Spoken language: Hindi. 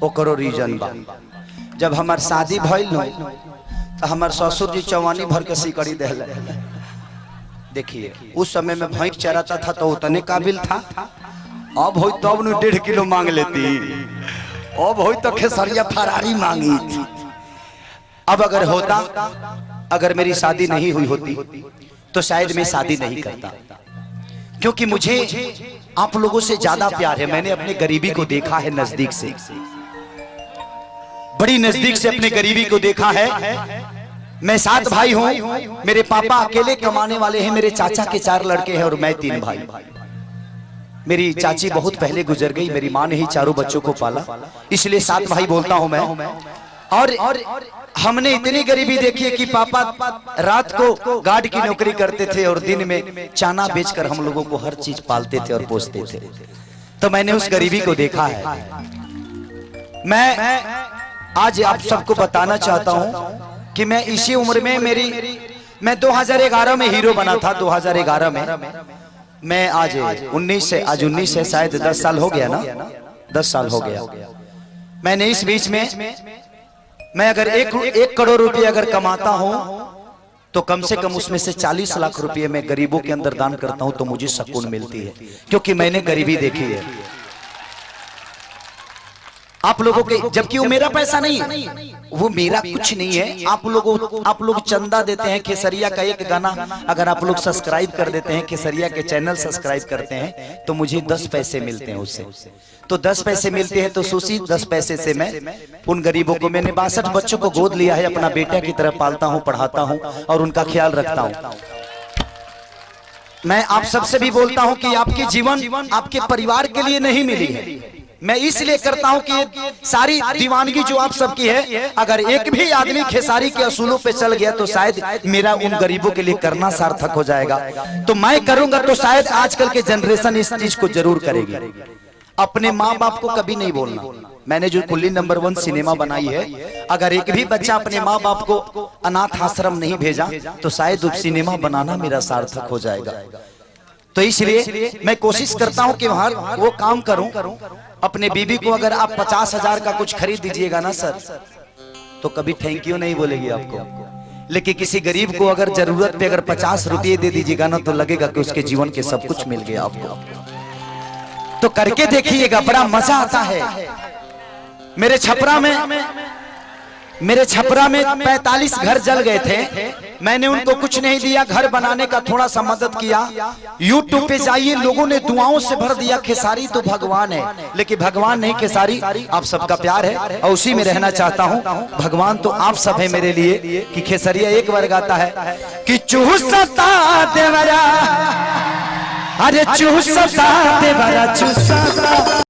ओकरो रीजन बा। जब हमार शादी भइल न तो हमार ससुर जी चौवानी भर के सिकड़ी देले। देखिए उस समय में भैंस चराता था तो उतने काबिल था। अब हो तब न 1.5 किलो मांग लेती, अब हो तो खेसरिया फरारी मांगी थी। अब अगर होता, अगर मेरी शादी नहीं हुई होती तो शायद मैं शादी नहीं करता, क्योंकि मुझे आप लोगों से ज्यादा प्यार है। मैंने अपने गरीबी को देखा है नजदीक से, बड़ी नजदीक से अपने गरीबी को देखा है। मैं 7 भाई हूं, मेरे पापा अकेले कमाने वाले हैं, मेरे चाचा के 4 लड़के हैं और मैं 3 भाई। मेरी चाची बहुत पहले गुजर गई, मेरी मां ने ही चारों बच्चों को पाला, इसलिए 7 भाई बोलता हूं मैं। और हमने इतनी गरीबी देखी है कि पापा रात को गार्ड की नौकरी करते थे और दिन में चाना बेचकर हम लोगों को हर चीज पालते थे और पोसते थे। तो मैंने उस गरीबी को देखा है। मैं आज आप सबको बताना चाहता हूं कि मैं इसी उम्र में मैं 2011 में हीरो बना था। 2011 में मैं आज 19 से शायद 10 साल हो गया ना, 10 साल हो गया। मैंने इस बीच में मैं अगर 1 करोड़ रुपए अगर कमाता हूं तो कम से कम उसमें से 40 लाख रुपए मैं गरीबों के अंदर दान करता हूं तो मुझे सुकून मिलती है, क्योंकि मैंने गरीबी देखी है। आप लोगों के, जबकि वो मेरा पैसा नहीं है, वो मेरा कुछ नहीं है। आप लोग चंदा देते हैं। खेसरिया का एक गाना अगर आप लोग सब्सक्राइब कर देते हैं, खेसरिया के चैनल सब्सक्राइब करते हैं तो मुझे 10 पैसे मिलते हैं उससे। तो 10 पैसे मिलते हैं तो उसी 10 पैसे से मैं उन गरीबों को, मैंने 62 बच्चों को गोद लिया है, अपना बेटा की तरह पालता हूँ, पढ़ाता हूँ और उनका ख्याल रखता हूँ। मैं आप सबसे भी बोलता हूँ कि आपके जीवन आपके परिवार के लिए नहीं मिली है। मैं इसलिए करता हूं कि सारी दीवानगी जो आप सबकी है, अगर एक भी आदमी खेसारी के असूलों पे चल गया तो शायद मेरा उन गरीबों के लिए करना सार्थक हो जाएगा। तो मैं करूंगा तो शायद आजकल के जनरेशन इस चीज को जरूर करेगी। अपने माँ बाप को कभी नहीं बोलना। मैंने जो कुल्ली नंबर 1 सिनेमा बनाई है, अगर एक भी बच्चा अपने माँ बाप को अनाथ आश्रम नहीं भेजा तो शायद उस सिनेमा बनाना मेरा सार्थक हो जाएगा। तो इसलिए मैं कोशिश करता हूं कि वहां वो काम करूं। अपने बीबी को अगर आप 50,000 का कुछ खरीद दीजिएगा ना सर, तो कभी थैंक यू नहीं बोलेगी आपको। लेकिन किसी गरीब को अगर जरूरत पे अगर 50 रुपये दे दीजिएगा ना, तो लगेगा कि उसके जीवन के सब कुछ मिल गया आपको। तो करके देखिएगा, बड़ा मजा आता है। मेरे छपरा में 45 घर जल गए थे। मैंने उनको कुछ नहीं दिया, घर बनाने का थोड़ा सा मदद किया। YouTube पे जाइए, लोगों ने दुआओं से भर दिया। खेसारी तो भगवान है, लेकिन भगवान नहीं, खेसारी आप सबका प्यार है और उसी में रहना चाहता हूँ। भगवान तो आप सब है मेरे लिए। कि खेसरिया एक बार गाता है कि चूसता देवरा, अरे चूसता देवरा चूसता।